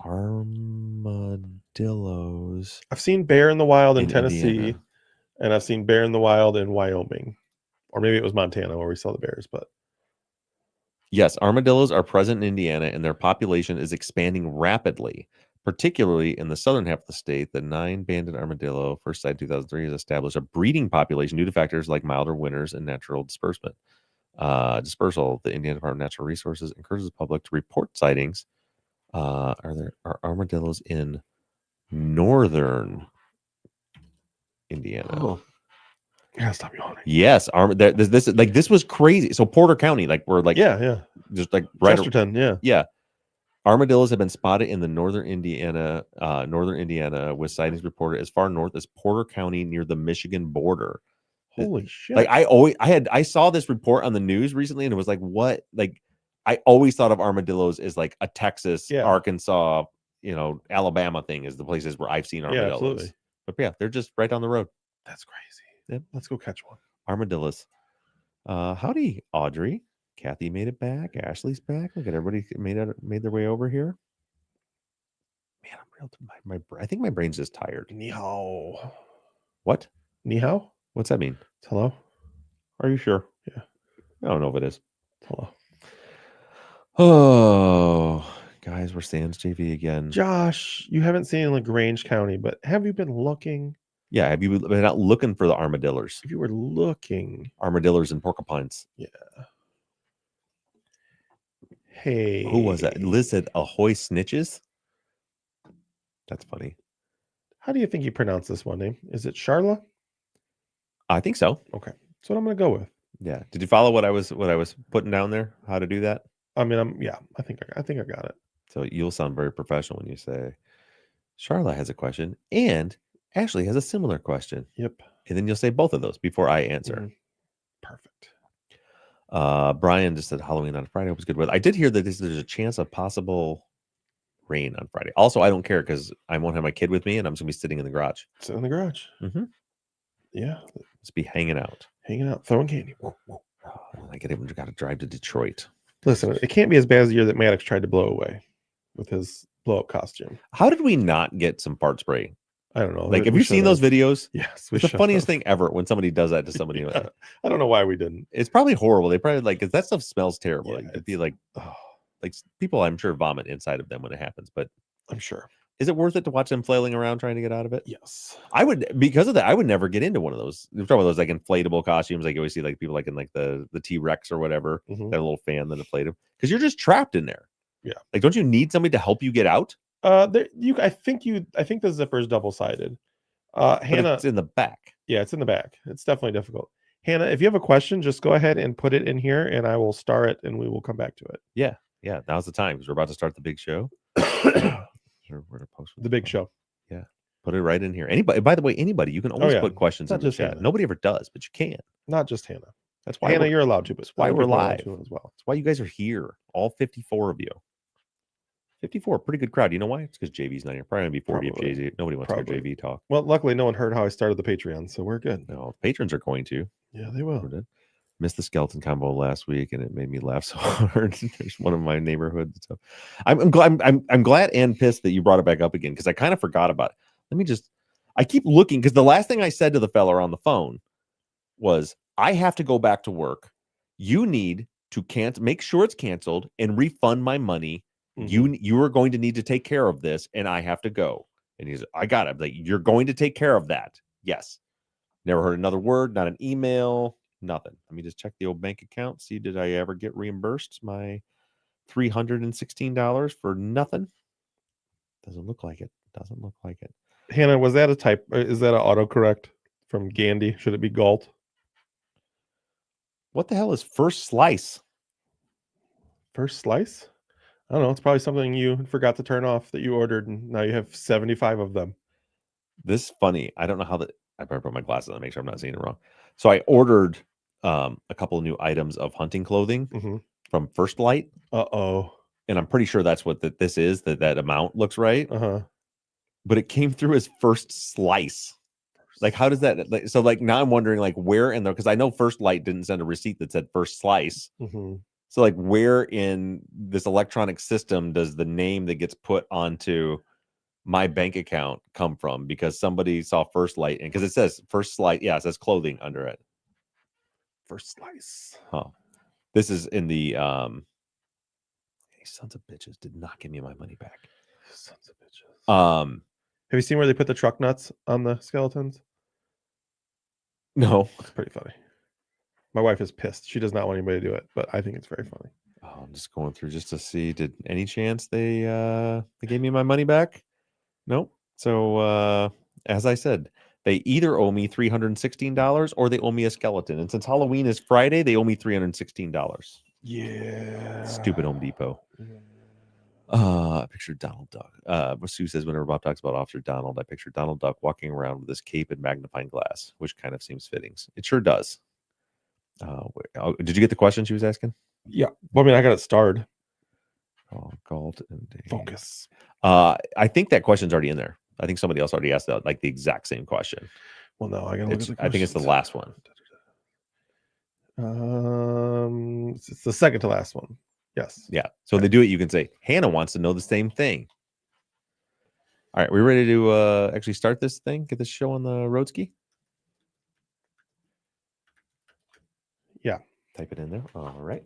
Armadillos I've seen bear in the wild in in Tennessee, Indiana. and I've seen bear in the wild in Wyoming, or maybe it was Montana where we saw the bears. But Yes, armadillos are present in Indiana, and their population is expanding rapidly, particularly in the southern half of the state. The 9-banded armadillo, first sighted in 2003, has established a breeding population due to factors like milder winters and natural dispersal. The Indiana Department of Natural Resources encourages the public to report sightings. Are armadillos in northern Indiana? oh, yeah, stop yawning. Yes, this was crazy. So Porter County, like we're like Yeah. just like right. Chesterton, yeah. Yeah. Armadillos have been spotted in the northern Indiana with sightings reported as far north as Porter County near the Michigan border. Holy shit! Like I saw this report on the news recently, and it was like, what? Like I always thought of armadillos as like a Texas, Arkansas, Alabama thing is the places where I've seen armadillos. Yeah, absolutely. But yeah, they're just right down the road. That's crazy. Yep. Let's go catch one. Armadillos. Howdy, Audrey. Kathy made it back. Ashley's back. Look at everybody made their way over here. Man, I'm real. I think my brain's just tired. Ni hao. What? Ni hao? What's that mean? It's hello. Are you sure? Yeah. I don't know if it is. It's hello. Oh, guys, we're Sans JV again. Josh, you haven't seen LaGrange County, but have you been looking? Yeah, have you been out looking for the armadillos? If you were looking. Armadillos and porcupines. Yeah. Hey. Who was that? Liz said, ahoy snitches? That's funny. How do you think you pronounce this one name? Is it Charla? I think so. Okay. That's what I'm going to go with. Yeah. Did you follow what I was putting down there? How to do that? I mean, I think I got it. So you'll sound very professional when you say, Charla has a question and Ashley has a similar question. Yep. And then you'll say both of those before I answer. Mm-hmm. Perfect. Brian just said Halloween on Friday was good weather. I did hear that there's a chance of possible rain on Friday. Also, I don't care because I won't have my kid with me and I'm just going to be sitting in the garage. Sit in the garage. Mm-hmm. Yeah. Just be hanging out. Throwing candy. Oh, I got to drive to Detroit. Listen, it can't be as bad as the year that Maddox tried to blow away with his blow-up costume. How did we not get some fart spray? I don't know. Like, have you seen those videos? Yes. It's the funniest thing ever when somebody does that to somebody. Yeah. I don't know why we didn't. It's probably horrible. They probably because that stuff smells terrible. Yeah, like, it'd be like people, I'm sure, vomit inside of them when it happens. But I'm sure. Is it worth it to watch them flailing around trying to get out of it? Yes. I would, because of that, I would never get into one of those. You're talking about those like inflatable costumes, like you always see like people like in like the T-Rex or whatever, that little fan that inflate them. Because you're just trapped in there. Yeah. Like, don't you need somebody to help you get out? I think the zipper is double-sided. Hannah, it's in the back. Yeah, it's in the back. It's definitely difficult. Hannah, if you have a question, just go ahead and put it in here and I will star it and we will come back to it. Yeah. Now's the time because we're about to start the big show. Where to post the big show. Yeah. Put it right in here. Anybody, by the way, you can always put questions in the chat. Hannah. Nobody ever does, but you can. Not just Hannah. That's why Hannah, you're allowed to, but that's why we're live as well. That's why you guys are here. All 54 of you. 54, pretty good crowd. You know why? It's because JV's not here. Probably gonna be 40 if JV. Nobody wants to hear JV talk. Well, luckily no one heard how I started the Patreon, so we're good. No, patrons are going to. Yeah, they will. Missed the skeleton combo last week, and it made me laugh so hard. There's one of my neighborhoods. So I'm glad and pissed that you brought it back up again because I kind of forgot about it. I keep looking because the last thing I said to the fella on the phone was, I have to go back to work. You need to make sure it's canceled and refund my money. You are going to need to take care of this, and I have to go. And he's, I got it. Like, you're going to take care of that. Yes. Never heard another word, not an email, nothing. Let me just check the old bank account. See, did I ever get reimbursed my $316 for nothing? Doesn't look like it. Hannah, was that a type? Is that an autocorrect from Gandhi? Should it be Galt? What the hell is first slice? First slice? I don't know. It's probably something you forgot to turn off that you ordered, and now you have 75 of them. This is funny. I don't know how I better put my glasses on to make sure I'm not seeing it wrong. So I ordered a couple of new items of hunting clothing from First Light. Uh-oh. And I'm pretty sure that's what this is, that amount looks right. But it came through as first slice. Like, how does that? So, like, now I'm wondering, like, where in there, because I know First Light didn't send a receipt that said first slice. So like where in this electronic system does the name that gets put onto my bank account come from? Because somebody saw First Light, and because it says First Light, yeah, it says clothing under it. First slice. Huh. This is in the sons of bitches did not give me my money back. Sons of bitches. Um Have you seen where they put the truck nuts on the skeletons? no. It's pretty funny. My wife is pissed. She does not want anybody to do it, but I think it's very funny. Oh, I'm just going through just to see, did any chance they gave me my money back? Nope. So as I said, they either owe me $316 or they owe me a skeleton. And since Halloween is Friday, they owe me $316. Yeah. Stupid Home Depot. I pictured Donald Duck. Sue says whenever Bob talks about Officer Donald, I picture Donald Duck walking around with his cape and magnifying glass, which kind of seems fitting. It sure does. Did you get the question she was asking? Yeah. Well, I mean, I got it starred. Oh, Galt and Focus. I think that question's already in there. I think somebody else already asked that, like the exact same question. Well, no, I gotta look at the I think it's the last one. It's the second to last one. Yes. Yeah. So they do it. You can say Hannah wants to know the same thing. All right, we ready to actually start this thing? Get this show on the road ski? Yeah. Type it in there. All right.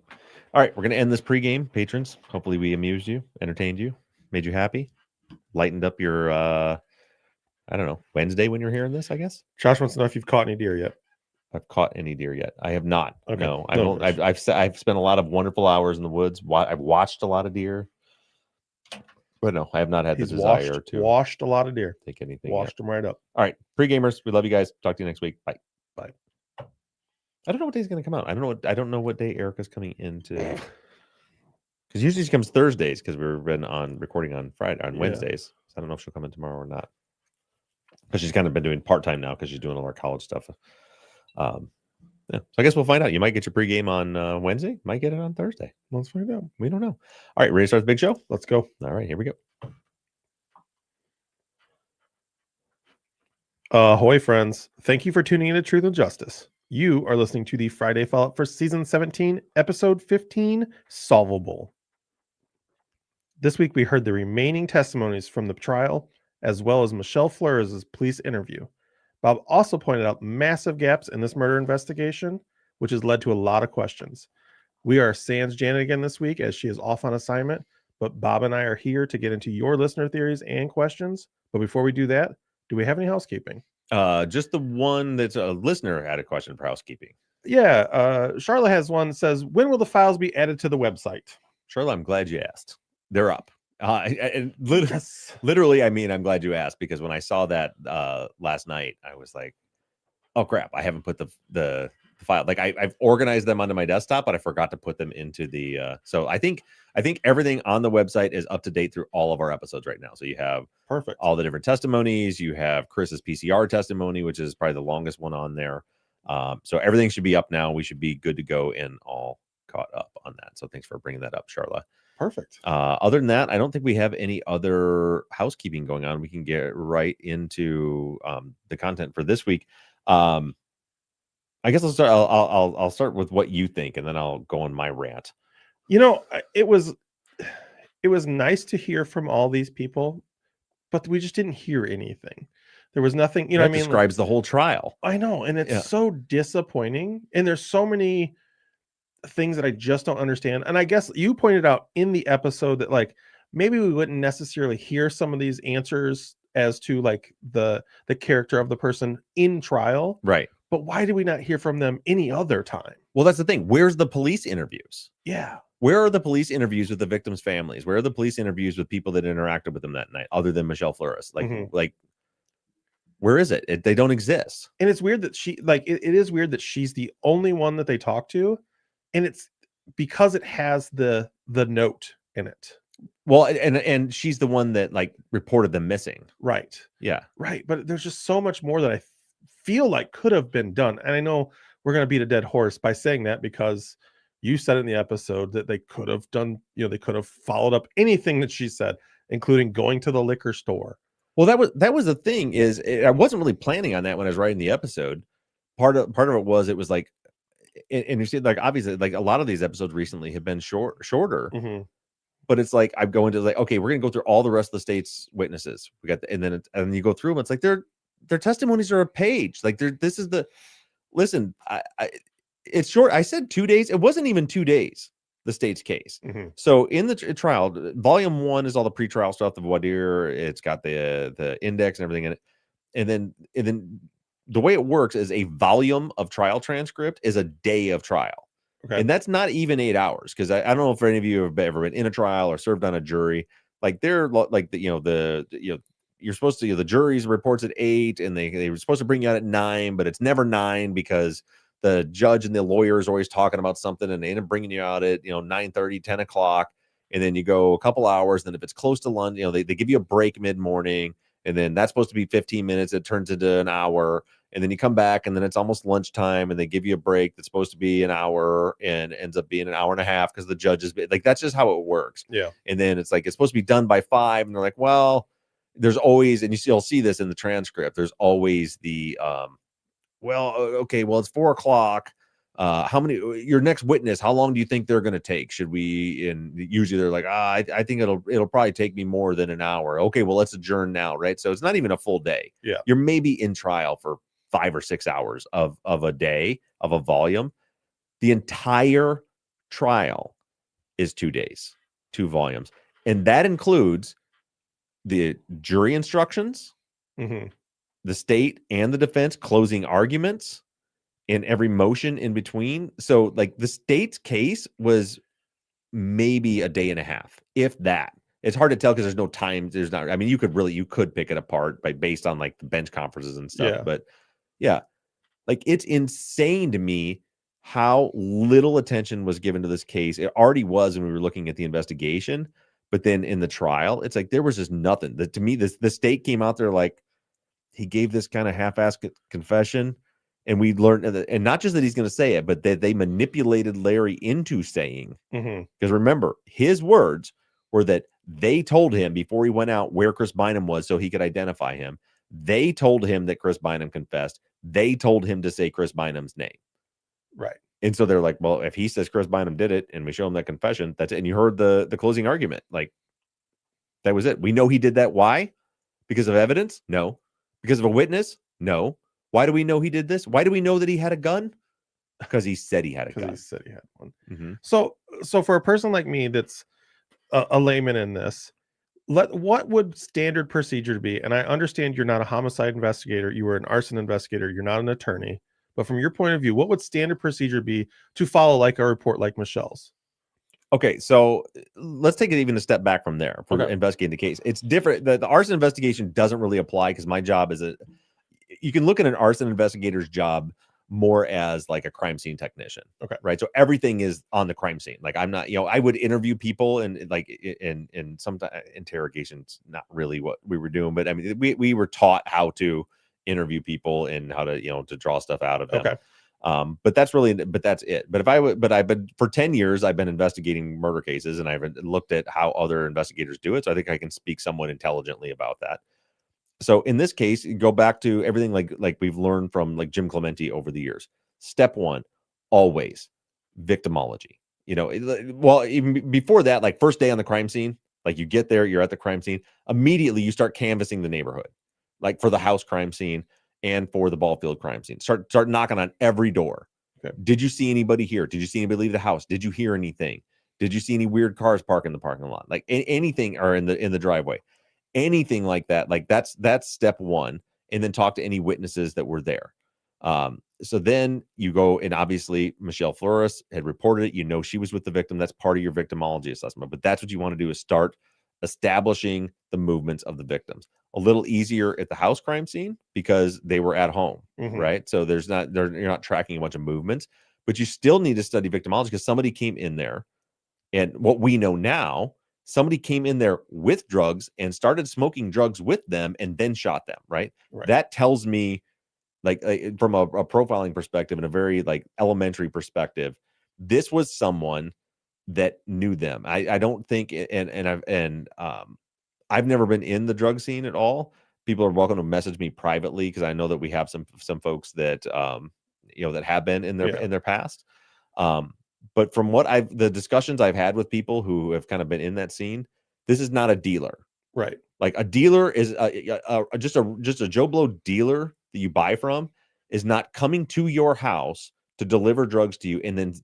All right, we're gonna end this pregame, patrons. Hopefully, we amused you, entertained you, made you happy, lightened up your I don't know, Wednesday when you're hearing this, I guess. Josh wants to know if you've caught any deer yet. I've caught any deer yet. I have not. Okay. No, No I've spent a lot of wonderful hours in the woods. I've watched a lot of deer, but no, I have not had the desire to washed a lot of deer. take anything. Washed them right up. All right, pre-gamers, we love you guys. Talk to you next week. Bye. Bye. I don't know what day's going to come out. I don't know what day Erica's coming into. Because usually she comes Thursdays because we've been recording on Wednesdays. So I don't know if she'll come in tomorrow or not. Because she's kind of been doing part-time now because she's doing all our college stuff. Yeah. So I guess we'll find out. You might get your pregame on Wednesday. Might get it on Thursday. Let's find out. We don't know. All right, ready to start the big show? Let's go. All right, here we go. Ahoy, friends. Thank you for tuning in to Truth and Justice. You are listening to the Friday follow-up for Season 17, Episode 15, Solvable. This week, we heard the remaining testimonies from the trial, as well as Michelle Fleurs' police interview. Bob also pointed out massive gaps in this murder investigation, which has led to a lot of questions. We are sans Janet again this week as she is off on assignment, but Bob and I are here to get into your listener theories and questions. But before we do that, do we have any housekeeping? Just the one that's a listener had a question for housekeeping. Yeah, Charlotte has one that says, when will the files be added to the website? Charlotte, I'm glad you asked. They're up. And Yes. literally, I mean, I'm glad you asked because when I saw that last night, I was like, oh crap, I haven't put the file. Like I've organized them onto my desktop, but I forgot to put them into the so I think everything on the website is up to date through all of our episodes right now. So you have Perfect. all the different testimonies. You have Chris's PCR testimony, which is probably the longest one on there. So everything should be up now. We should be good to go and all caught up on that. So thanks for bringing that up, Charla. Perfect. Other than that, I don't think we have any other housekeeping going on. We can get right into the content for this week. I guess I'll start. I'll start with what you think, and then I'll go on my rant. You know, it was nice to hear from all these people, but we just didn't hear anything. There was nothing. You know, that what I mean, describes the whole trial. I know, and it's so disappointing. And there's so many things that I just don't understand. And I guess you pointed out in the episode that like maybe we wouldn't necessarily hear some of these answers as to like the character of the person in trial, right? But why did we not hear from them any other time? Well, that's the thing. Where's the police interviews? Yeah. Where are the police interviews with the victims' families? Where are the police interviews with people that interacted with them that night, other than Michelle Flores? Like, where is it? They don't exist. And it's weird that it is weird that she's the only one that they talk to, and it's because it has the note in it. Well, and she's the one that like reported them missing. Right. Yeah. Right. But there's just so much more that I feel like could have been done. And I know we're going to beat a dead horse by saying that because you said in the episode that they could have done, they could have followed up anything that she said, including going to the liquor store. Well, that was the thing I wasn't really planning on that when I was writing the episode. Part of it was like and you see, like, obviously, like, a lot of these episodes recently have been shorter, Mhm. but it's like I'm going to, like, okay, we're gonna go through all the rest of the state's witnesses. We got and then and you go through them. It's like their testimonies are a page. Like, this is the listen. It's short. I said 2 days. It wasn't even 2 days. The state's case. Mhm. So in the trial, volume 1 is all the pretrial stuff, the voir dire. It's got the index and everything in it, and then the way it works is a volume of trial transcript is a day of trial. Okay. And that's not even 8 hours, because I don't know if any of you have ever been in a trial or served on a jury. Like, they're like you're supposed to, the jury's reports at 8, and they were supposed to bring you out at 9, but it's never 9, because the judge and the lawyer is always talking about something, and they end up bringing you out at 9:30, 10 o'clock, and then you go a couple hours. Then if it's close to lunch, they give you a break mid-morning, and then that's supposed to be 15 minutes. It turns into an hour, and then you come back, and then it's almost lunchtime, and they give you a break that's supposed to be an hour and ends up being an hour and a half, because the judge is like, that's just how it works. Yeah. And then it's like, it's supposed to be done by 5, and they're like, well, there's always, and you'll see this in the transcript, there's always the okay, well, it's 4 o'clock. How many, your next witness, how long do you think they're going to take? Should we, and usually they're like, I think it'll probably take me more than an hour. Okay, well, let's adjourn now. Right. So it's not even a full day. Yeah. You're maybe in trial for 5 or 6 hours of a day of a volume. The entire trial is 2 days, 2 volumes. And that includes the jury instructions, Mhm. the state and the defense closing arguments, and every motion in between. So, like, the state's case was maybe a day and a half, if that. It's hard to tell because there's no time. There's not. I mean, you could pick it apart based on, like, the bench conferences and stuff. Yeah. But yeah, like, it's insane to me how little attention was given to this case. It already was when we were looking at the investigation, but then in the trial, it's like there was just nothing. To me, the state came out there like, he gave this kind of half-assed confession, and we learned that, and not just that he's going to say it, but that they manipulated Larry into saying, Mhm. because remember, his words were that they told him before he went out where Chris Bynum was so he could identify him. They told him that Chris Bynum confessed. They told him to say Chris Bynum's name. Right. And so they're like, well, if he says Chris Bynum did it and we show him that confession, that's it. And you heard the closing argument. Like, that was it. We know he did that. Why? Because of evidence? No. Because of a witness? No. Why do we know he did this? Why do we know that he had a gun? Because he said he had a Because gun. he said he had one. Mm-hmm. So for a person like me that's a layman in this, what would standard procedure be? And I understand you're not a homicide investigator, you were an arson investigator, you're not an attorney. But from your point of view, what would standard procedure be to follow like a report like Michelle's? Okay, so let's take it even a step back from there for Okay. investigating the case. It's different. The arson investigation doesn't really apply because my job is you can look at an arson investigator's job more as like a crime scene technician. Okay. Right. So everything is on the crime scene. Like, I'm not, I would interview people, and like in some interrogations, not really what we were doing, but I mean, we were taught how to interview people and how to, to draw stuff out of them. Okay. But that's it. But I've been for 10 years, I've been investigating murder cases, and I've looked at how other investigators do it. So I think I can speak somewhat intelligently about that. So in this case, you go back to everything like we've learned from like Jim Clemente over the years. Step 1, always victimology. Well, even before that, like, first day on the crime scene, like, you get there, you're at the crime scene, immediately you start canvassing the neighborhood, like for the house crime scene and for the ball field crime scene. Start knocking on every door. Okay. Did you see anybody here? Did you see anybody leave the house? Did you hear anything? Did you see any weird cars park in the parking lot? Like, anything, or in the driveway? Anything like that, like, that's step 1. And then talk to any witnesses that were there. So then you go, and obviously Michelle Flores had reported it. She was with the victim. That's part of your victimology assessment. But that's what you want to do, is start establishing the movements of the victims. A little easier at the house crime scene because they were at home, right? So you're not tracking a bunch of movements, but you still need to study victimology because somebody came in there, and what we know now, somebody came in there with drugs and started smoking drugs with them and then shot them, right? That tells me, like, from a profiling perspective and a very like elementary perspective, this was someone that knew them. I don't think, I've never been in the drug scene at all. People are welcome to message me privately, because I know that we have some folks that that have been in Yeah. their past. But from the discussions I've had with people who have kind of been in that scene, this is not a dealer. Right. Like a dealer is just a Joe Blow dealer that you buy from is not coming to your house to deliver drugs to you and then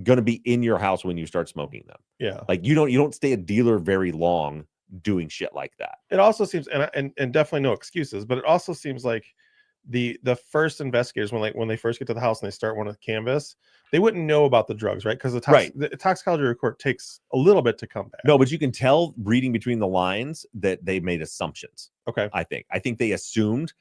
going to be in your house when you start smoking them. Yeah. Like you don't stay a dealer very long doing shit like that. It also seems, and definitely no excuses, but it also seems like the first investigators, when they first get to the house and they start one with canvas, they wouldn't know about the drugs, right? Because the toxicology report takes a little bit to come back. No, but you can tell reading between the lines that they made assumptions. Okay. I think they assumed,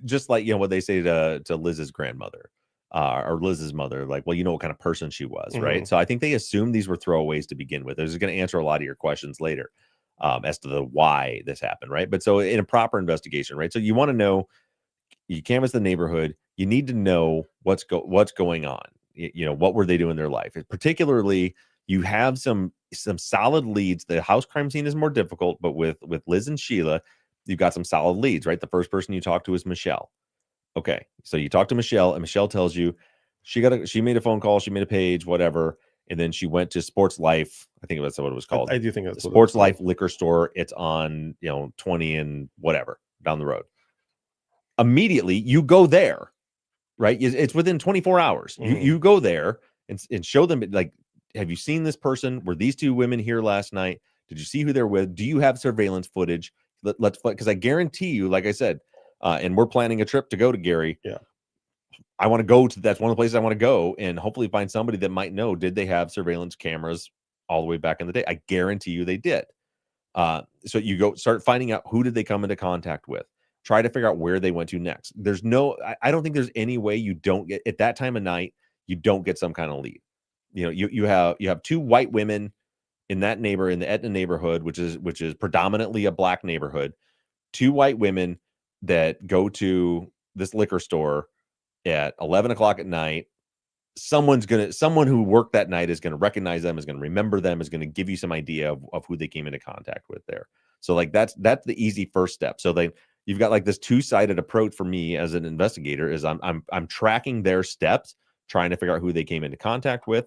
just like what they say to Liz's grandmother or Liz's mother, like, well, what kind of person she was, right? So I think they assumed these were throwaways to begin with. This is going to answer a lot of your questions later as to the why this happened, right? But so in a proper investigation, right? So you want to know, you canvass the neighborhood, you need to know what's going on. What were they doing in their life? Particularly, you have some solid leads. The house crime scene is more difficult, but with Liz and Sheila, you've got some solid leads, right? The first person you talk to is Michelle. Okay, so you talk to Michelle, and Michelle tells you she made a phone call, she made a page, whatever, and then she went to Sports Life. I think that's what it was called. I do think that's Sports Life liquor store. It's on 20 and whatever down the road. Immediately, you go there, right? It's within 24 hours. You go there and show them, like, have you seen this person? Were these two women here last night? Did you see who they're with? Do you have surveillance footage? Let's, because I guarantee you, like I said, and we're planning a trip to go to Gary. Yeah. I want to go to, that's one of the places I want to go and hopefully find somebody that might know, did they have surveillance cameras all the way back in the day? I guarantee you they did. So you go start finding out, who did they come into contact with? Try to figure out where they went to next. I don't think there's any way you don't get, at that time of night, you don't get some kind of lead. You have two white women in the Etna neighborhood, which is predominantly a black neighborhood. Two white women that go to this liquor store at 11 o'clock at night. Someone who worked that night is going to recognize them, is going to remember them, is going to give you some idea of who they came into contact with there. So like that's the easy first step. So you've got like this two-sided approach for me as an investigator is I'm tracking their steps, trying to figure out who they came into contact with.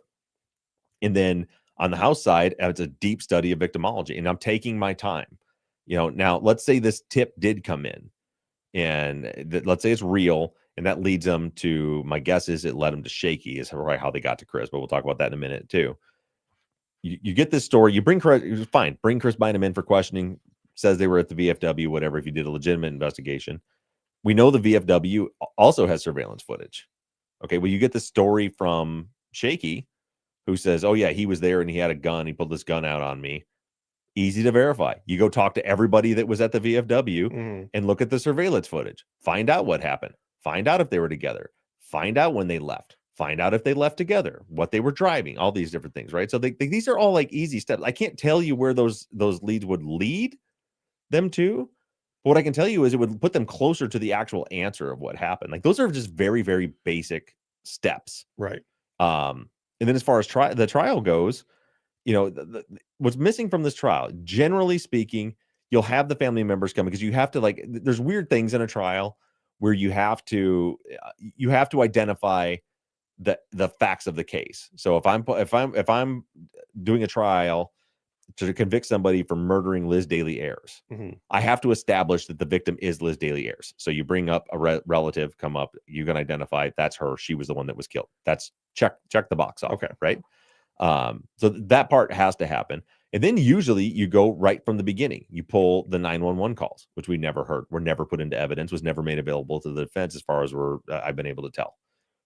And then on the house side, it's a deep study of victimology, and I'm taking my time. Now let's say this tip did come in, and let's say it's real, and that leads them to, my guess is it led them to Shaky, is probably how they got to Chris, but we'll talk about that in a minute too. You get this story, you bring Chris, fine, bring Chris Bynum in for questioning, says they were at the VFW, whatever, if you did a legitimate investigation. We know the VFW also has surveillance footage. Okay, well, you get the story from Shaky, who says, oh yeah, he was there and he had a gun, he pulled this gun out on me. Easy to verify. You go talk to everybody that was at the VFW and look at the surveillance footage. Find out what happened. Find out if they were together. Find out when they left. Find out if they left together, what they were driving, all these different things, right? So these are all like easy steps. I can't tell you where those leads would lead them to, but what I can tell you is it would put them closer to the actual answer of what happened. Like, those are just very, very basic steps. Right. And then as far as the trial goes, what's missing from this trial, generally speaking, you'll have the family members come, because you have to, like, there's weird things in a trial where you have to identify the facts of the case. So if I'm doing a trial to convict somebody for murdering Liz Daly Ayers, I have to establish that the victim is Liz Daly Ayers. So you bring up a relative, come up, you can identify that's her. She was the one that was killed. That's check the box off. Okay. Right. So that part has to happen. And then usually you go right from the beginning. You pull the 911 calls, which we never heard, were never put into evidence, was never made available to the defense as far as I've been able to tell.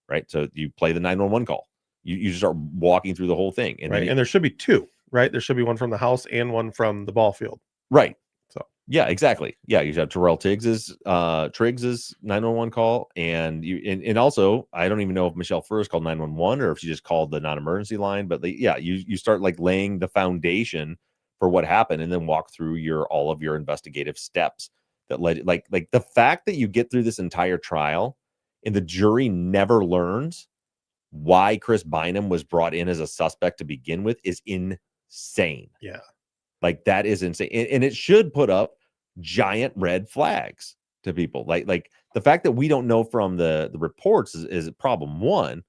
Right. So you play the 911 call. You just start walking through the whole thing. And right. And there should be two, right? There should be one from the house and one from the ball field. Right. So yeah, exactly. Yeah, you have Terrell Triggs's 911 call, and also I don't even know if Michelle first called 911 or if she just called the non-emergency line. But you start like laying the foundation for what happened, and then walk through all of your investigative steps that led, like the fact that you get through this entire trial and the jury never learns why Chris Bynum was brought in as a suspect to begin with is insane. Yeah. Like, that is insane. And it should put up giant red flags. to people. Like the fact that we don't know from the reports is problem one,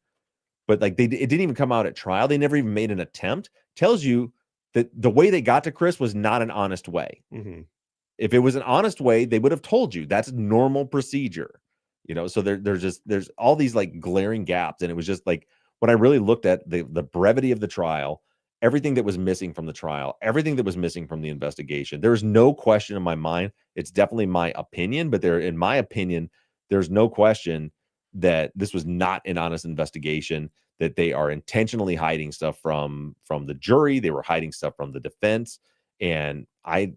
but like it didn't even come out at trial. They never even made an attempt. Tells you that the way they got to Chris was not an honest way. Mm-hmm. If it was an honest way, they would have told you. That's normal procedure, you know. So there's all these like glaring gaps, and it was just like when I really looked at the brevity of the trial, everything that was missing from the trial, everything that was missing from the investigation. There was no question in my mind. It's definitely my opinion, but in my opinion, there's no question that this was not an honest investigation. That they are intentionally hiding stuff from the jury. They were hiding stuff from the defense, and I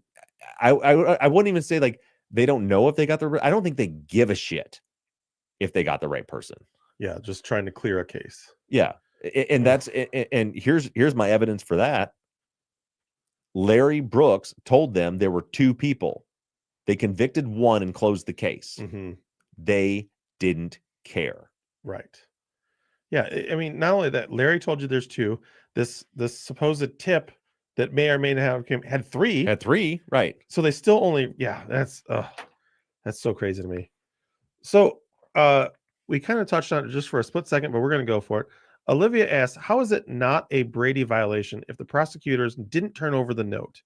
wouldn't even say like they don't know if they got I don't think they give a shit if they got the right person. Yeah, just trying to clear a case. Yeah, and that's and here's my evidence for that. Larry Brooks told them there were two people. They convicted one and closed the case. Mm-hmm. They didn't care. Right. Yeah, I mean, not only that, Larry told you there's two. This supposed tip that may or may not have had three. At three, right? So they still only, yeah, that's so crazy to me. So we kind of touched on it just for a split second, but we're going to go for it. Olivia asks, how is it not a Brady violation if the prosecutors didn't turn over the note?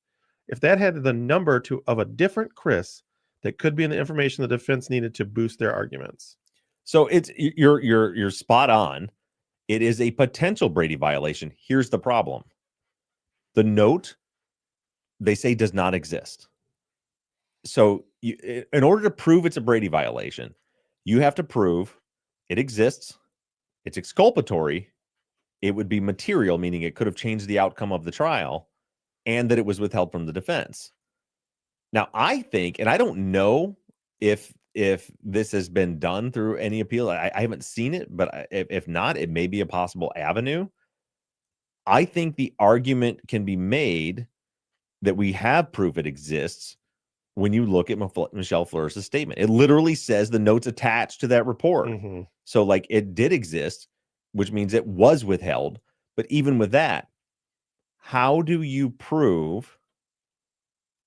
If that had the number of a different Chris, that could be in the information the defense needed to boost their arguments. So it's you're spot on. It is a potential Brady violation. Here's the problem. The note, they say, does not exist. So in order to prove it's a Brady violation, you have to prove it exists, it's exculpatory, it would be material, meaning it could have changed the outcome of the trial, and that it was withheld from the defense. Now, I think, and I don't know if this has been done through any appeal. I haven't seen it, but if not, it may be a possible avenue. I think the argument can be made that we have proof it exists when you look at Michelle Fleuris's statement. It literally says the notes attached to that report. Mm-hmm. So like it did exist, which means it was withheld. But even with that, how do you prove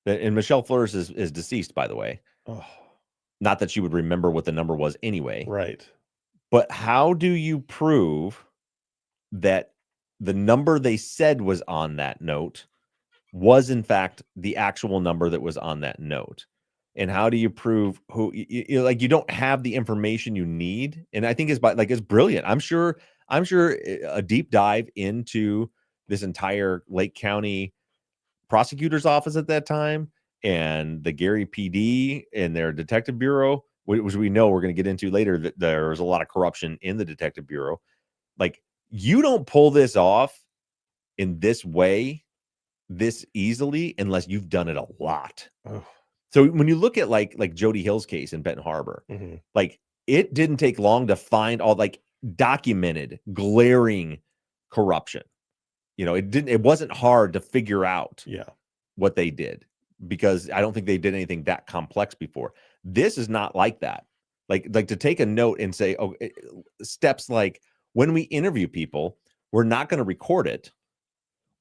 that? And Michelle Fleuris is deceased, by the way. Oh. Not that she would remember what the number was anyway. Right. But how do you prove that the number they said was on that note was in fact the actual number that was on that note? And how do you prove who you don't have the information you need? And I think it's brilliant. I'm sure a deep dive into this entire Lake County prosecutor's office at that time and the Gary PD and their detective bureau, which we know we're going to get into later, that there's a lot of corruption in the detective bureau. Like, you don't pull this off in this way this easily unless you've done it a lot. Oh. So when you look at like Jody Hill's case in Benton Harbor, mm-hmm. like it didn't take long to find all like documented glaring corruption. You know, it wasn't hard to figure out what they did, because I don't think they did anything that complex before. This is not like that. Like to take a note and say, oh, steps like when we interview people, we're not going to record it.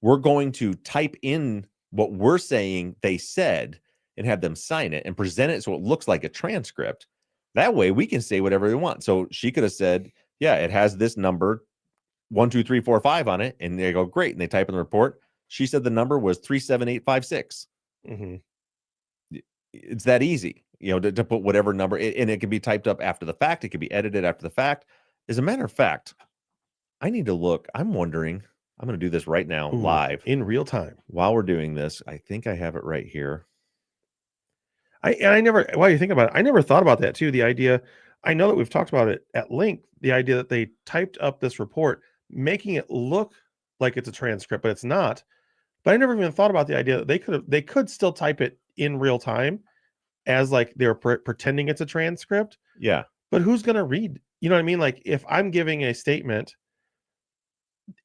We're going to type in what we're saying they said and have them sign it and present it so it looks like a transcript. That way we can say whatever we want. So she could have said, yeah, it has this number 1, 2, 3, 4, 5 on it. And they go, great. And they type in the report. She said the number was 37856. Mm-hmm. It's that easy, to put whatever number, and it can be typed up after the fact. It can be edited after the fact. As a matter of fact, I need to look. I'm wondering, I'm going to do this right now, live in real time while we're doing this. I think I have it right here. I never, while you think about it, I never thought about that too. The idea, I know that we've talked about it at length, the idea that they typed up this report, making it look like it's a transcript, but it's not. But I never even thought about the idea that they could still type it in real time as like they're pretending it's a transcript. Yeah. But who's going to read? You know what I mean? Like if I'm giving a statement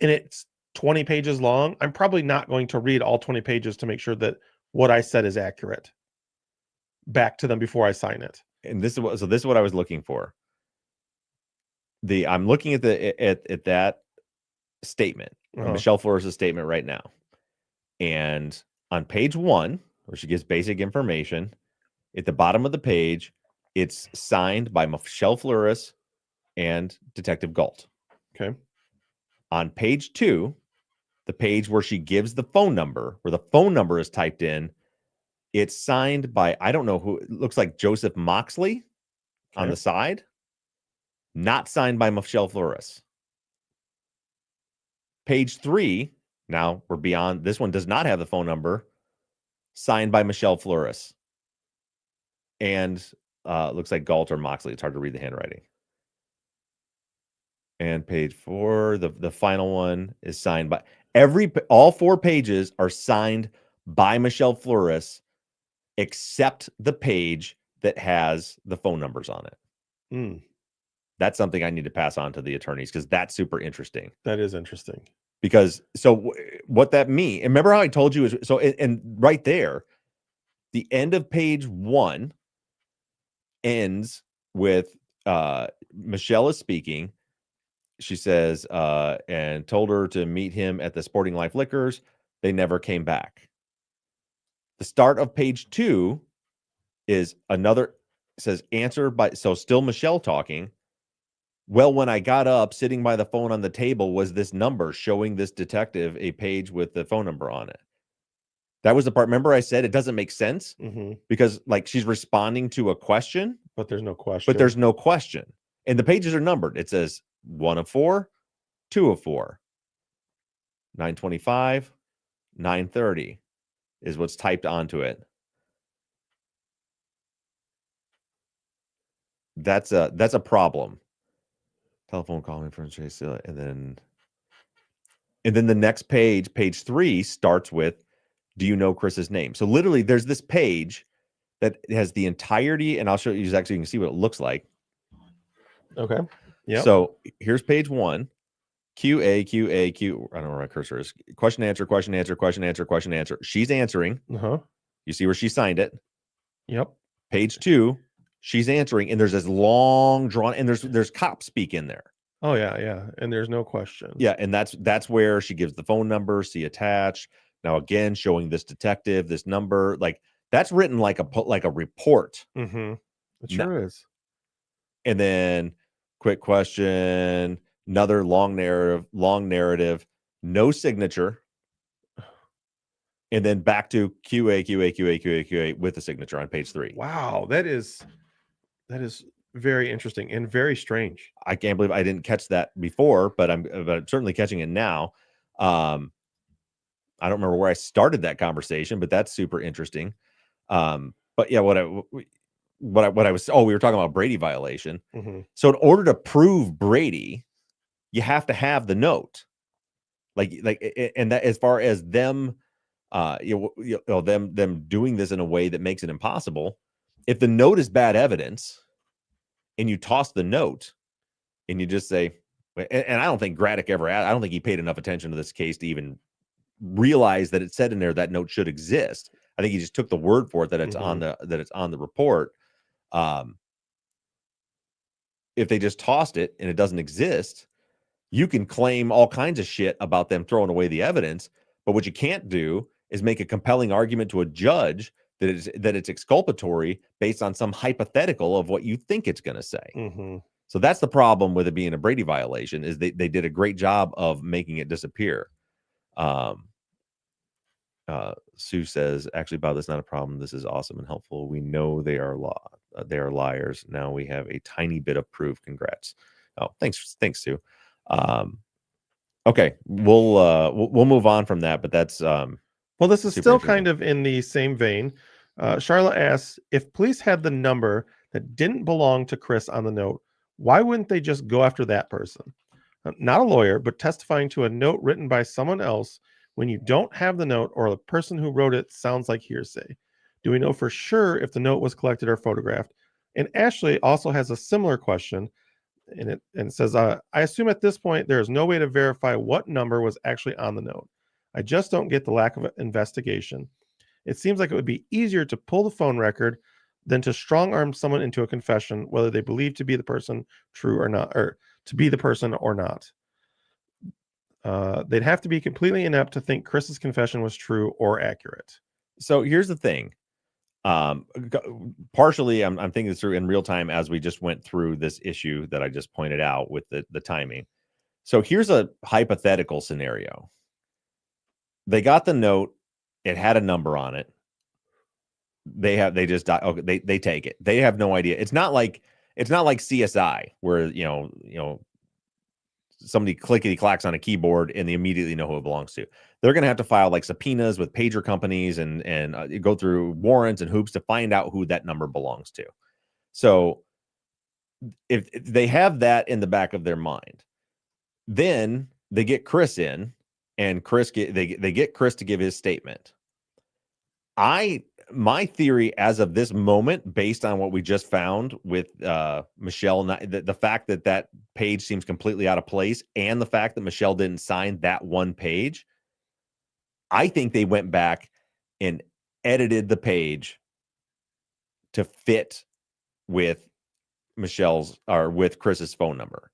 and it's 20 pages long, I'm probably not going to read all 20 pages to make sure that what I said is accurate back to them before I sign it. And this is what I was looking for. I'm looking at that statement, Michelle Fleuris' statement right now. And on page 1, where she gives basic information, at the bottom of the page, It's signed by Michelle Flores and Detective Galt. Okay. On page 2, the page where she gives the phone number, where the phone number is typed in, it's signed by, I don't know who, it looks like Joseph Moxley on the side, not signed by Michelle Flores. Page 3, now we're beyond, this one does not have the phone number, signed by Michelle Flores. And looks like Galt or Moxley. It's hard to read the handwriting. And page 4, the final one is signed by all 4 pages are signed by Michelle Flores, except the page that has the phone numbers on it. That's something I need to pass on to the attorneys because that's super interesting. That is interesting. Because so what that means, remember how I told you is so, and right there, the end of page 1 ends with Michelle is speaking. She says, and told her to meet him at the Sporting Life Liquors. They never came back. The start of page 2 is another, says answer by, so still Michelle talking. Well, when I got up, sitting by the phone on the table was this number showing this detective a page with the phone number on it. That was the part. Remember I said it doesn't make sense because like she's responding to a question. But there's no question. But there's no question. And the pages are numbered. It says 1 of 4, 2 of 4, 925, 930 is what's typed onto it. That's a problem. Telephone call information, and then the next page, page 3, starts with, do you know Chris's name? So literally there's this page that has the entirety, and I'll show you exactly, you can see what it looks like. Okay. Yeah. So here's page 1. Q, I don't know where my cursor is. Question, answer, question, answer, question, answer, question, answer. She's answering. You see where she signed it. Yep. Page 2, she's answering, and there's this long drawn, and there's cop speak in there. Oh yeah. And there's no question. Yeah, and that's where she gives the phone number, see attached. Now again, showing this detective, this number, like that's written like a report. It sure is. And then quick question, another long narrative, no signature. And then back to QA with the signature on page 3. Wow, that is very interesting and very strange. I can't believe I didn't catch that before, but I'm certainly catching it now. I don't remember where I started that conversation, but that's super interesting. But yeah, what I was, we were talking about Brady violation. So in order to prove Brady, you have to have the note, and that as far as them, them doing this in a way that makes it impossible. If the note is bad evidence, and you toss the note, and you just say, and I don't think Graddick ever, I don't think he paid enough attention to this case to even realize that it said in there that note should exist. I think he just took the word for it that it's on the report. If they just tossed it and it doesn't exist, you can claim all kinds of shit about them throwing away the evidence. But what you can't do is make a compelling argument to a judge that it's exculpatory based on some hypothetical of what you think it's going to say. So that's the problem with it being a Brady violation, is they did a great job of making it disappear. Sue says, actually, Bob, that's not a problem. This is awesome and helpful. We know they are liars. Now we have a tiny bit of proof. Congrats. Oh, thanks, Sue. Okay, we'll move on from that, but that's well, this is still kind of in the same vein. Charlotte asks, if police had the number that didn't belong to Chris on the note, why wouldn't they just go after that person? Not a lawyer, but testifying to a note written by someone else when you don't have the note or the person who wrote it sounds like hearsay. Do we know for sure if the note was collected or photographed? And Ashley also has a similar question, and it says, I assume at this point there is no way to verify what number was actually on the note. I just don't get the lack of investigation. It seems like it would be easier to pull the phone record than to strong arm someone into a confession, whether they believe to be the person true or not, or to be the person or not. They'd have to be completely inept to think Chris's confession was true or accurate. So here's the thing. Partially, I'm thinking this through in real time as we just went through this issue that I just pointed out with the timing. So here's a hypothetical scenario. They got the note, it had a number on it. They just okay, they take it. They have no idea. It's not like CSI where somebody clickety clacks on a keyboard and they immediately know who it belongs to. They're going to have to file like subpoenas with pager companies and go through warrants and hoops to find out who that number belongs to. So if they have that in the back of their mind, then they get Chris in, and they get Chris to give his statement. My theory as of this moment, based on what we just found with Michelle, the fact that page seems completely out of place, and the fact that Michelle didn't sign that one page, I think they went back and edited the page to fit with Michelle's or with Chris's phone number.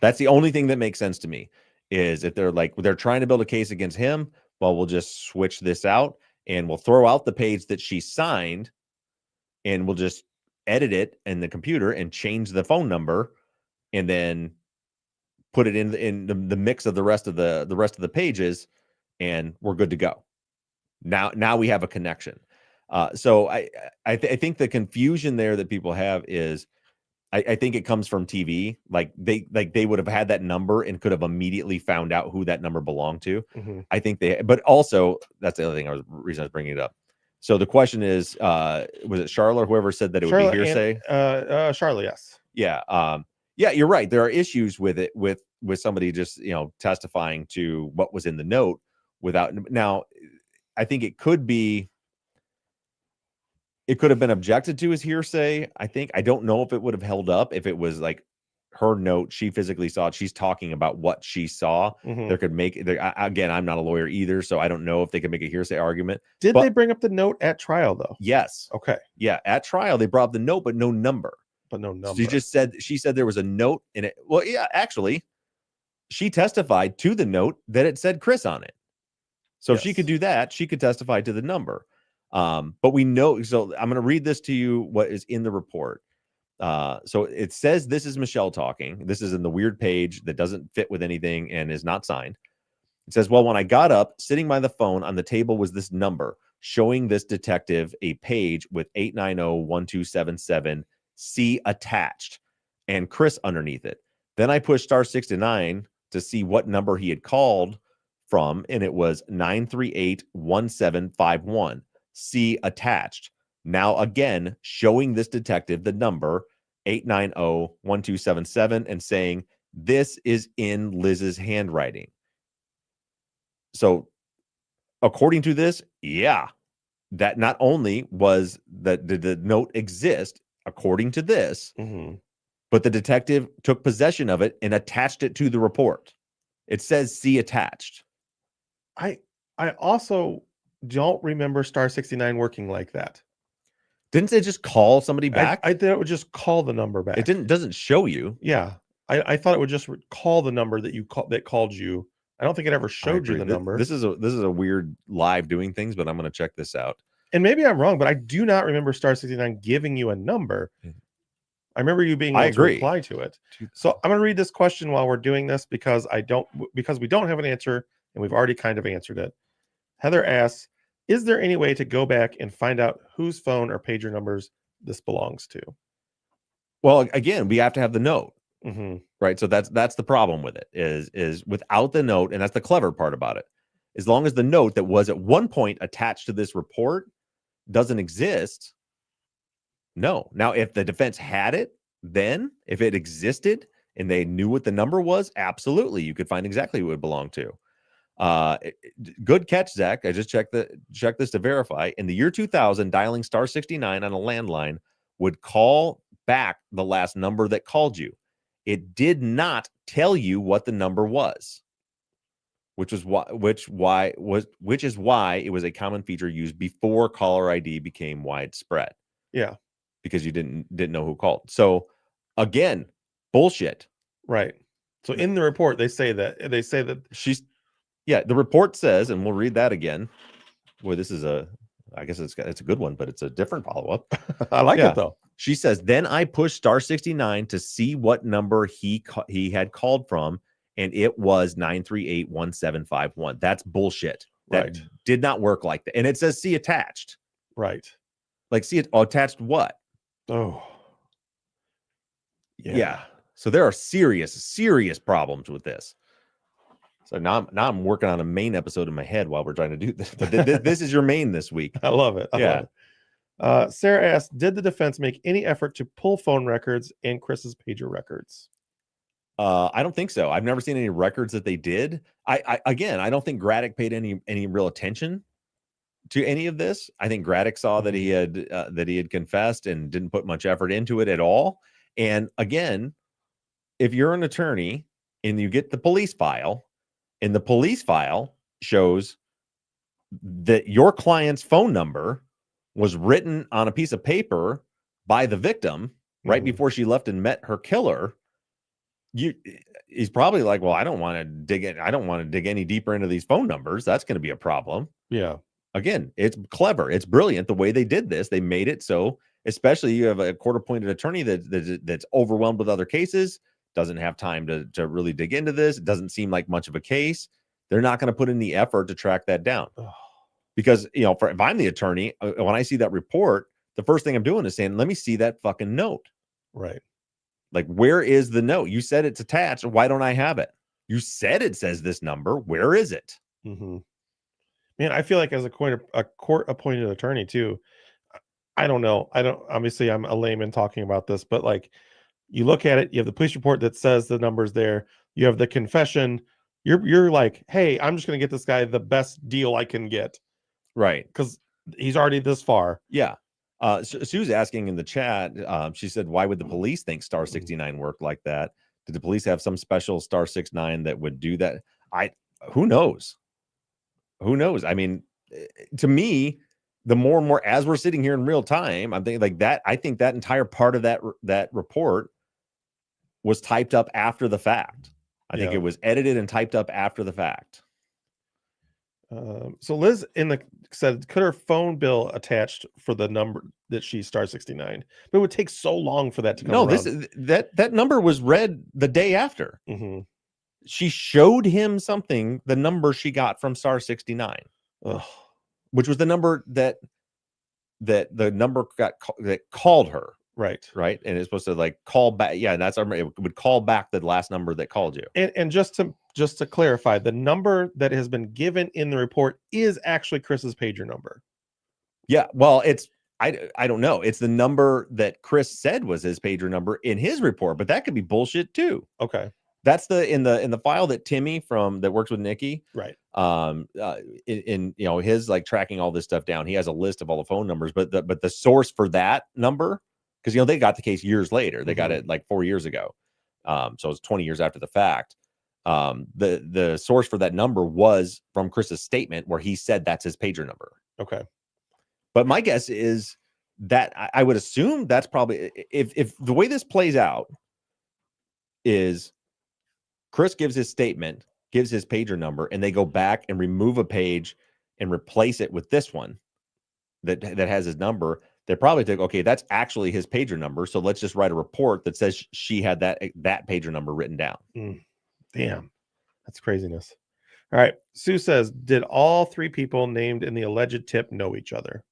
That's the only thing that makes sense to me, is if they're trying to build a case against him, well, we'll just switch this out and we'll throw out the page that she signed and we'll just edit it in the computer and change the phone number and then put it in the mix of the rest of the pages, and we're good to go. Now we have a connection. So I think the confusion there that people have is, I think it comes from TV. Like they would have had that number and could have immediately found out who that number belonged to. Mm-hmm. I think but also that's the other reason I was bringing it up. So the question is, was it Charlotte or whoever said that it would be hearsay? Charlotte, yes. Yeah. Yeah, you're right. There are issues with it, with somebody just, testifying to what was in the note without. Now, I think it could have been objected to as hearsay. I don't know if it would have held up if it was like her note, she physically saw it, she's talking about what she saw. Mm-hmm. There could make again, I'm not a lawyer either, so I don't know if they could make a hearsay argument. Did they bring up the note at trial though? Yes. Okay. Yeah, at trial they brought up the note, but no number. She said there was a note in it. Well, yeah, actually, she testified to the note that it said Chris on it. So if she could do that, she could testify to the number. But we know, so I'm going to read this to you, what is in the report. So it says, this is Michelle talking. This is in the weird page that doesn't fit with anything and is not signed. It says, well, when I got up, sitting by the phone on the table was this number showing this detective a page with 890-1277 C attached and Chris underneath it. Then I pushed *69 to see what number he had called from, and it was 938-1751 C attached. Now again, showing this detective the number 890-1277 and saying, this is in Liz's handwriting. So according to this, yeah, that not only was did the note exist according to this, mm-hmm. but the detective took possession of it and attached it to the report. It says C attached. I also don't remember *69 working like that. Didn't it just call somebody back? I thought it would just call the number back. It doesn't show you. Yeah. I thought it would just call the number that called you. I don't think it ever showed you the number. This is a weird live doing things, but I'm going to check this out. And maybe I'm wrong, but I do not remember *69 giving you a number. I remember you being able to reply to it. So I'm going to read this question while we're doing this because we don't have an answer and we've already kind of answered it. Heather asks, is there any way to go back and find out whose phone or pager numbers this belongs to? Well, again, we have to have the note. Mm-hmm. Right. So that's the problem with it is without the note. And that's the clever part about it. As long as the note that was at one point attached to this report doesn't exist. No. Now, if the defense had it, then if it existed and they knew what the number was, absolutely, you could find exactly who it belonged to. Good catch, Zach. I just checked this to verify. In the year 2000, dialing *69 on a landline would call back the last number that called you. It did not tell you what the number was, which is why it was a common feature used before caller ID became widespread. Yeah, because you didn't know who called. So again, bullshit. Right. So in the report, they say that the report says, and we'll read that again. Boy, this is a I guess it's a good one, but it's a different follow-up. I like Yeah. it though. She says, then I pushed *69 to see what number he had called from, and it was 9381751. That's bullshit. That Right. did not work like that. And it says see attached. Right. Like see it attached what? Oh. Yeah. So there are serious problems with this. So now I'm working on a main episode in my head while we're trying to do this. But this is your main this week. I love it. I Yeah. love it. Sarah asked, did the defense make any effort to pull phone records and Chris's pager records? I don't think so. I've never seen any records that they did. I don't think Graddick paid any real attention to any of this. I think Graddick saw that he had confessed and didn't put much effort into it at all. And again, if you're an attorney and you get the police file, and the police file shows that your client's phone number was written on a piece of paper by the victim right before she left and met her killer, he's probably like, well, I don't want to dig any deeper into these phone numbers. That's going to be a problem. Yeah. Again, it's clever. It's brilliant the way they did this. They made it so, especially you have a court-appointed attorney that's overwhelmed with other cases, doesn't have time to really dig into this. It doesn't seem like much of a case. They're not going to put in the effort to track that down. Because, if I'm the attorney, when I see that report, the first thing I'm doing is saying, let me see that fucking note. Right. Like, where is the note? You said it's attached. Why don't I have it? You said it says this number. Where is it? Mm-hmm. Man, I feel like as a court-appointed attorney too, I don't know. Obviously I'm a layman talking about this, but like you look at it, you have the police report that says the number's there. You have the confession. You're like, hey, I'm just going to get this guy the best deal I can get. Right. Because he's already this far. Yeah. Sue's asking in the chat, she said, why would the police think *69 worked like that? Did the police have some special *69 that would do that? Who knows? Who knows? I mean, to me, the more and more as we're sitting here in real time, I'm thinking like that. I think that entire part of that report was typed up after the fact. I think it was edited and typed up after the fact. So Liz said, could her phone bill attached for the number that she *69? But it would take so long for that to come around. That number was read the day after. Mm-hmm. She showed him something, the number she got from *69, which was the number that the number that called her. Right. And it's supposed to like call back. Yeah, that's it would call back the last number that called you. And just to clarify, the number that has been given in the report is actually Chris's pager number. Yeah, well, I don't know. It's the number that Chris said was his pager number in his report, but that could be bullshit too. Okay. That's in the file that Timmy that works with Nikki. Right. In his like tracking all this stuff down, he has a list of all the phone numbers, but the source for that number, because they got the case years later. They got it like 4 years ago. So it's 20 years after the fact. The source for that number was from Chris's statement where he said that's his pager number. Okay. But my guess is that I would assume that's probably if the way this plays out is Chris gives his statement, gives his pager number, and they go back and remove a page and replace it with this one that has his number. They probably think, okay, that's actually his pager number. So let's just write a report that says she had that pager number written down. Damn, that's craziness. All right. Sue says, did all three people named in the alleged tip know each other?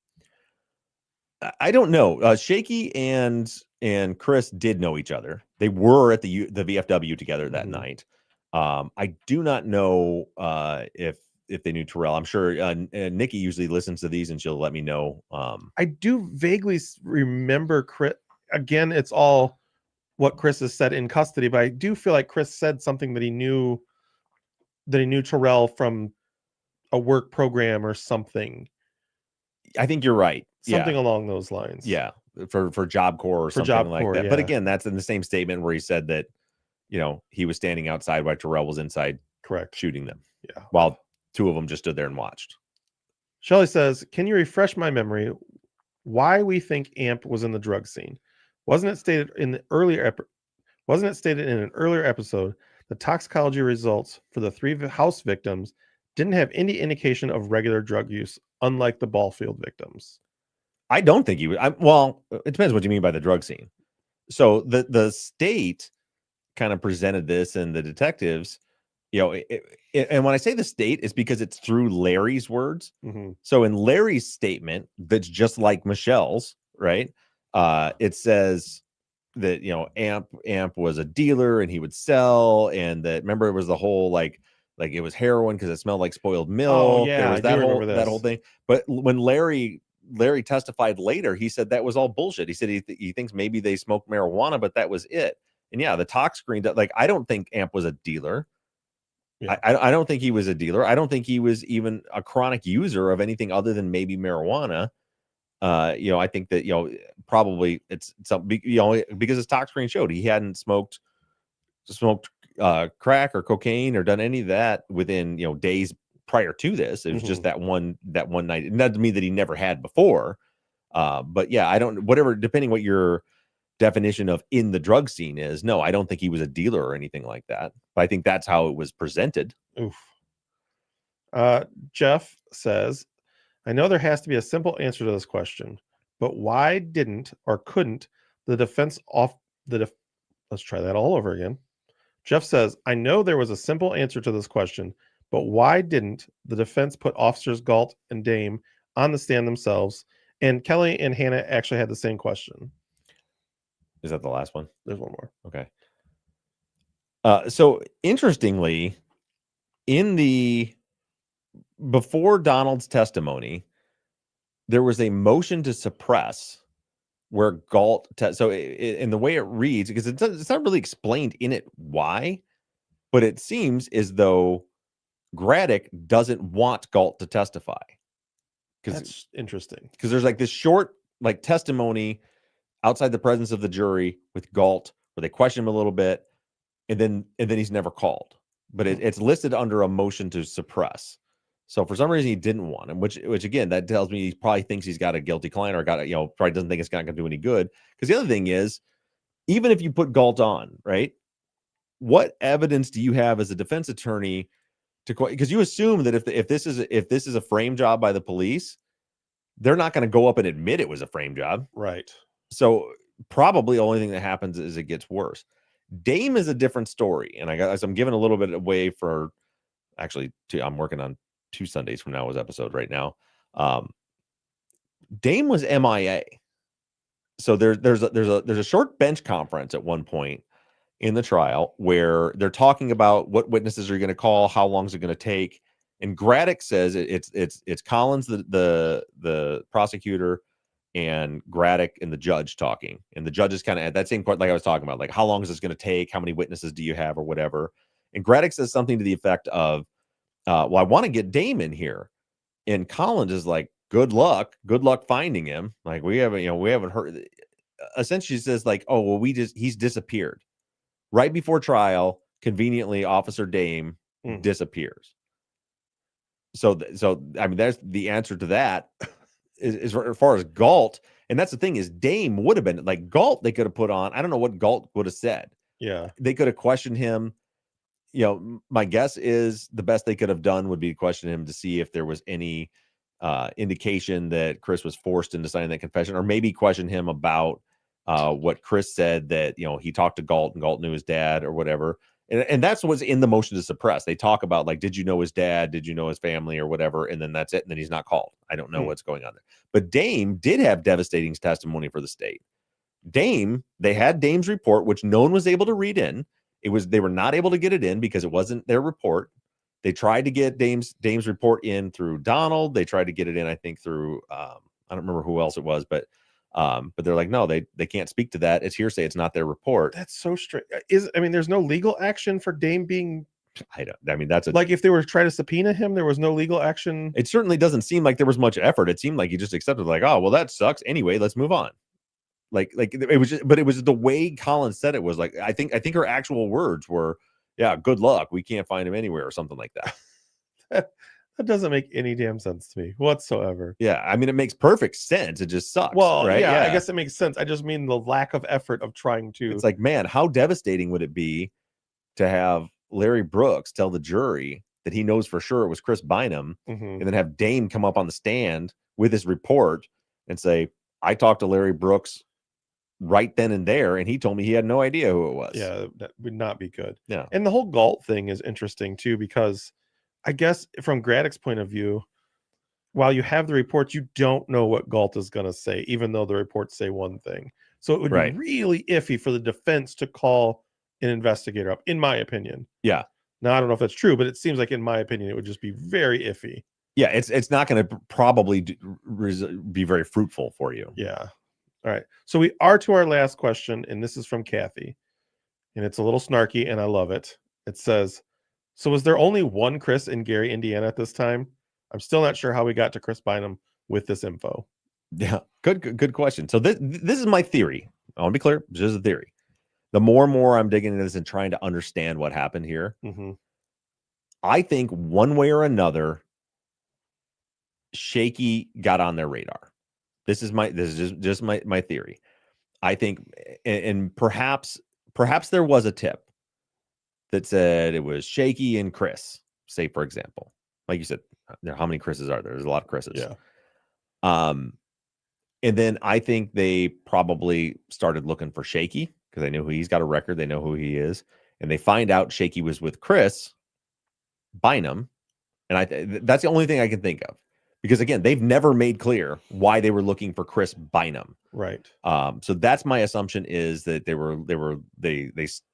I don't know. Shaky and Chris did know each other. They were at the VFW together that night. I do not know if they knew Terrell. I'm sure Nikki usually listens to these and she'll let me know. I do vaguely remember Chris. Again, it's all what Chris has said in custody, but I do feel like Chris said something that he knew Terrell from a work program or something. I think you're right. Something along those lines. Yeah. For Job Corps or something like that. Yeah. But again, that's in the same statement where he said that, he was standing outside while Terrell was inside. Correct. Shooting them. Yeah. While two of them just stood there and watched. Shelley says, can you refresh my memory why we think AMP was in the drug scene? Wasn't it stated in an earlier episode the toxicology results for the 3 house victims didn't have any indication of regular drug use unlike the ball field victims. I don't think he was. Well, it depends what you mean by the drug scene. So the state kind of presented this, and the detectives, and when I say the state, it's because it's through Larry's words. Mm-hmm. So in Larry's statement, that's just like Michelle's, right? It says that Amp was a dealer and he would sell, and that, remember, it was the whole like it was heroin because it smelled like spoiled milk. Oh yeah, there was I do remember that whole thing. But when Larry testified later, he said that was all bullshit. He said he thinks maybe they smoked marijuana, but that was it. And yeah, the tox screen, like, I don't think Amp was a dealer. Yeah. I don't think he was a dealer. I don't think he was even a chronic user of anything other than maybe marijuana. I think that, probably it's something, because his tox screen showed he hadn't smoked crack or cocaine or done any of that within, days prior to this. It was just that one night. It doesn't mean that he never had before. But yeah, I don't, whatever, depending what your definition of in the drug scene is. No, I don't think he was a dealer or anything like that. But I think that's how it was presented. Oof. Jeff says, I know there has to be a simple answer to this question, but why didn't or couldn't the defense let's try that all over again. Jeff says, I know there was a simple answer to this question, but why didn't the defense put officers Galt and Dame on the stand themselves? And Kelly and Hannah actually had the same question. Is that the last one? There's one more. Okay. So interestingly, before Donald's testimony, there was a motion to suppress where Galt, in the way it reads, because it's not really explained in it why, but it seems as though Graddick doesn't want Galt to testify. That's interesting. Because there's like this short testimony outside the presence of the jury with Galt, where they question him a little bit, and then he's never called. But it's listed under a motion to suppress. So for some reason he didn't want him, which again, that tells me he probably thinks he's got a guilty client, or probably doesn't think it's not going to do any good. Because the other thing is, even if you put Galt on, right, what evidence do you have as a defense attorney because you assume that if this is a frame job by the police, they're not going to go up and admit it was a frame job, right? So probably the only thing that happens is it gets worse. Dame is a different story, and I'm giving a little bit away for actually I'm working on 2 Sundays from now's episode right now. Dame was MIA. So there's a short bench conference at one point in the trial where they're talking about what witnesses are you going to call, how long is it going to take, and Graddick says it's Collins, the prosecutor, and Graddick and the judge talking, and the judge is kind of at that same point, like I was talking about, like, how long is this going to take, how many witnesses do you have, or whatever. And Graddick says something to the effect of, well, I want to get Dame in here, and Collins is like, good luck finding him. Like, we haven't heard. Essentially says like, oh well, he's disappeared right before trial. Conveniently, Officer Dame disappears. So I mean, there's the answer to that. Is as far as Galt, and that's the thing, is Dame would have been like Galt. They could have put on. I don't know what Galt would have said. Yeah, they could have questioned him. My guess is the best they could have done would be to question him to see if there was any indication that Chris was forced into signing that confession, or maybe question him about what Chris said, that he talked to Galt and Galt knew his dad or whatever. And that's what's in the motion to suppress. They talk about, like, did you know his dad? Did you know his family or whatever? And then that's it. And then he's not called. I don't know what's going on there. But Dame did have devastating testimony for the state. They had Dame's report, which no one was able to read in. They were not able to get it in because it wasn't their report. They tried to get Dame's report in through Donald. They tried to get it in, I think, through I don't remember who else it was, but they're like, no, they can't speak to that. It's hearsay. It's not their report. That's so strange. There's no legal action for Dame being. That's like, if they were trying to subpoena him, there was no legal action. It certainly doesn't seem like there was much effort. It seemed like he just accepted, like, oh well, that sucks. Anyway, let's move on. Like it was just, but it was the way Collins said it was like, I think her actual words were, yeah, good luck. We can't find him anywhere, or something like that. That doesn't make any damn sense to me whatsoever. Yeah, I mean, it makes perfect sense. It just sucks. Well, right? Yeah, I guess it makes sense. I just mean the lack of effort of trying to. It's like, man, how devastating would it be to have Larry Brooks tell the jury that he knows for sure it was Chris Bynum, Mhm. and then have Dame come up on the stand with his report and say, I talked to Larry Brooks right then and there, and he told me he had no idea who it was. Yeah, that would not be good. Yeah. And the whole Galt thing is interesting too, because I guess from Graddick's point of view, while you have the reports, you don't know what Galt is going to say, even though the reports say one thing. So it would be Right. really iffy for the defense to call an investigator up, in my opinion. Yeah. Now, I don't know if that's true, but it seems like, in my opinion, it would just be very iffy. Yeah, it's not going to probably be very fruitful for you. Yeah. All right. So we are to our last question, and this is from Kathy. And it's a little snarky, and I love it. It says, so was there only one Chris in Gary, Indiana at this time? I'm still not sure how we got to Chris Bynum with this info. Yeah, good question. So this is my theory. I want to be clear. This is a theory. The more and more I'm digging into this and trying to understand what happened here, I think one way or another, Shaky got on their radar. This is just my theory. I think, and perhaps there was a tip that said it was Shaky and Chris, say for example. Like you said, how many Chris's are there? There's a lot of Chris's. Yeah. And then I think they probably started looking for Shaky because they know he's got a record. They know who he is. And they find out Shaky was with Chris Bynum. And that's the only thing I can think of. Because again, they've never made clear why they were looking for Chris Bynum. Right. So that's my assumption, is that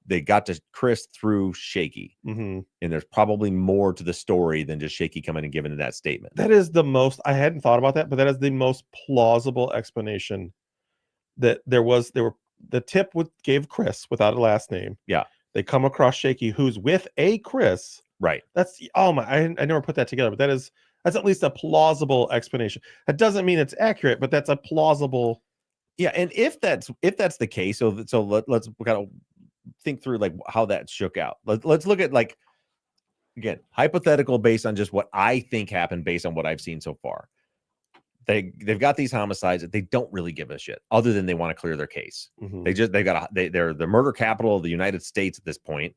they got to Chris through Shaky. And there's probably more to the story than just Shaky coming and giving that statement. That is the most, I hadn't thought about that, but that is the most plausible explanation. That the tip gave Chris without a last name. Yeah. They come across Shaky, who's with a Chris. Right. That's, oh my, I never put that together, but that's at least a plausible explanation. That doesn't mean it's accurate, but that's a plausible. Yeah. And if that's the case, so let's kind of think through like how that shook out. Let's look at, like, again, hypothetical based on just what I think happened based on what I've seen so far. They've got these homicides that they don't really give a shit other than they want to clear their case. They're the murder capital of the United States at this point.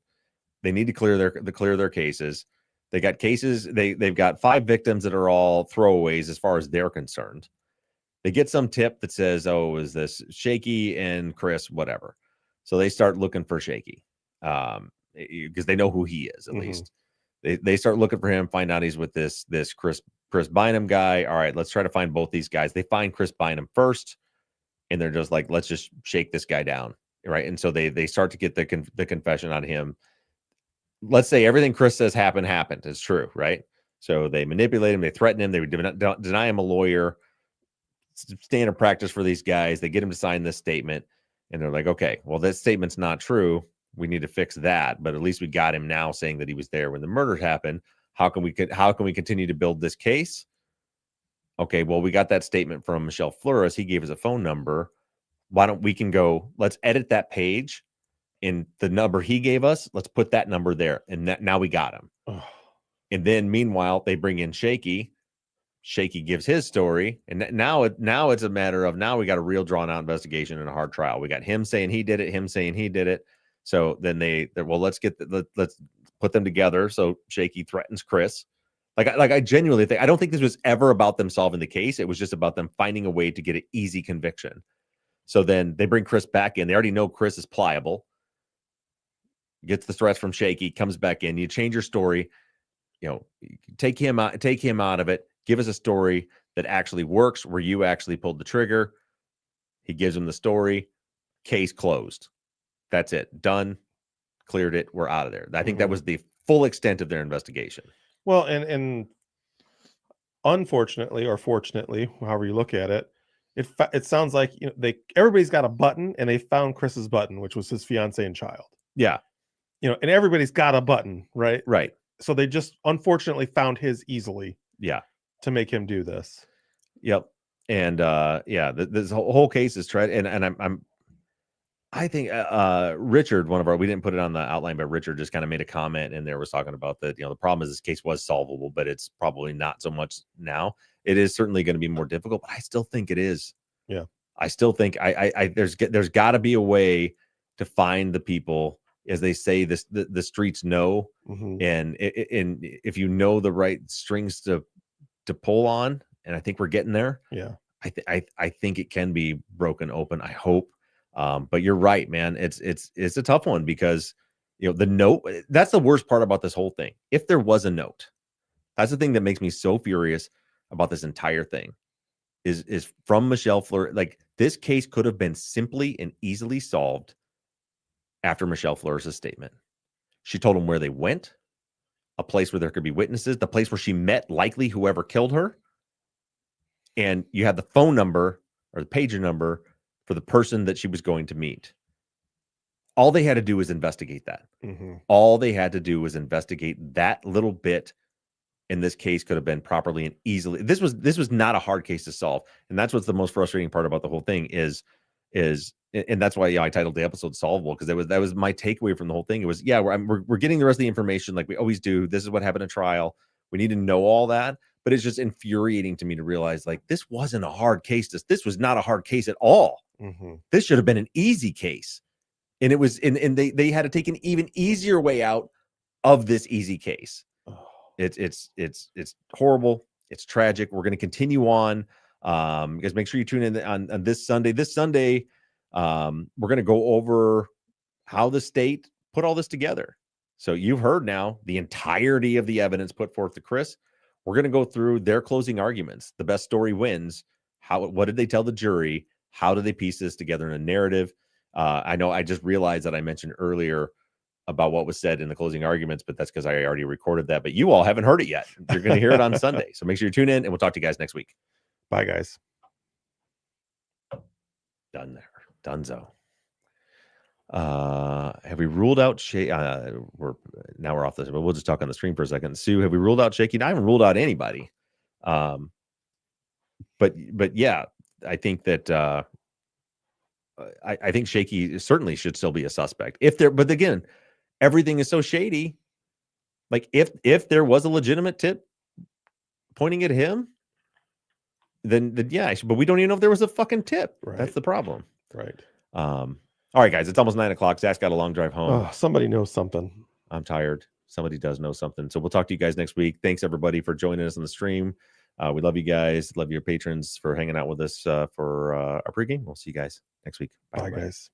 They need to clear their cases. They got cases. They've got 5 victims that are all throwaways as far as they're concerned. They get some tip that says, "Oh, is this Shaky and Chris, whatever?" So they start looking for Shaky because they know who he is at least. They start looking for him, find out he's with this Chris Bynum guy. All right, let's try to find both these guys. They find Chris Bynum first, and they're just like, let's just shake this guy down, right? And so they start to get the confession on him. Let's say everything Chris says happened is true, right? So they manipulate him, they threaten him, they would deny him a lawyer. Standard practice for these guys. They get him to sign this statement, and they're like, okay, well, this statement's not true. We need to fix that. But at least we got him now saying that he was there when the murders happened. How can we continue to build this case? Okay, well, we got that statement from Michelle Flores. He gave us a phone number. Why don't we let's edit that page, and the number he gave us, let's put that number there. And now we got him. Oh. And then meanwhile, they bring in Shaky. Shaky gives his story, and now it's a matter of, now we got a real drawn out investigation and a hard trial. We got him saying he did it, him saying he did it. So then let's put them together. So Shaky threatens Chris. Like I genuinely think, I don't think this was ever about them solving the case. It was just about them finding a way to get an easy conviction. So then they bring Chris back in. They already know Chris is pliable. Gets the threats from Shaky, comes back in. You change your story. Take him out of it. Give us a story that actually works, where you actually pulled the trigger. He gives him the story. Case closed. That's it. Done. Cleared it. We're out of there. I think that was the full extent of their investigation. Well, and unfortunately, or fortunately, however you look at it, it sounds like everybody's got a button, and they found Chris's button, which was his fiance and child. Yeah. And everybody's got a button, right? Right. So they just unfortunately found his easily. Yeah. To make him do this. Yep. And this whole case is tried, and I think Richard, we didn't put it on the outline, but Richard just kind of made a comment, and there was talking about that, the problem is this case was solvable, but it's probably not so much now. It is certainly going to be more difficult, but I still think it is. Yeah. I still think there's got to be a way to find the people as they say, the streets know, and if you know the right strings to pull on, and I think we're getting there. Yeah. I think it can be broken open. I hope. But you're right, man. It's a tough one because, the note, that's the worst part about this whole thing. If there was a note, that's the thing that makes me so furious about this entire thing is from Michelle Fleur. Like, this case could have been simply and easily solved after Michelle Fleur's statement. She told them where they went, a place where there could be witnesses, the place where she met likely whoever killed her. And you had the phone number or the pager number for the person that she was going to meet. All they had to do was investigate that. All they had to do was investigate that little bit. And this case could have been properly and easily. This was not a hard case to solve. And that's what's the most frustrating part about the whole thing is, and that's why I titled the episode "Solvable," because that was my takeaway from the whole thing. It was, we're getting the rest of the information like we always do. This is what happened in trial. We need to know all that. But it's just infuriating to me to realize, like, this wasn't a hard case. This was not a hard case at all. This should have been an easy case. And it was, and they had to take an even easier way out of this easy case. It's horrible. It's tragic. We're going to continue on. You guys make sure you tune in on this Sunday. This Sunday, we're going to go over how the state put all this together. So you've heard now the entirety of the evidence put forth to Chris. We're going to go through their closing arguments. The best story wins. What did they tell the jury? How do they piece this together in a narrative? I know I just realized that I mentioned earlier about what was said in the closing arguments, but that's because I already recorded that. But you all haven't heard it yet. You're going to hear it on Sunday. So make sure you tune in, and we'll talk to you guys next week. Bye, guys. Done there. Dunzo. Have we ruled out Shaky? We're off this, but we'll just talk on the stream for a second. Sue, have we ruled out Shaky? I haven't ruled out anybody. But yeah, I think that I think Shaky certainly should still be a suspect. But again, everything is so shady. Like, if there was a legitimate tip pointing at him, then yeah, but we don't even know if there was a fucking tip. Right. That's the problem. Right. All right, guys, it's almost 9:00. Zach's got a long drive home. Oh, somebody knows something. I'm tired. Somebody does know something. So we'll talk to you guys next week. Thanks, everybody, for joining us on the stream. We love you guys. Love your patrons for hanging out with us for our pregame. We'll see you guys next week. Bye guys.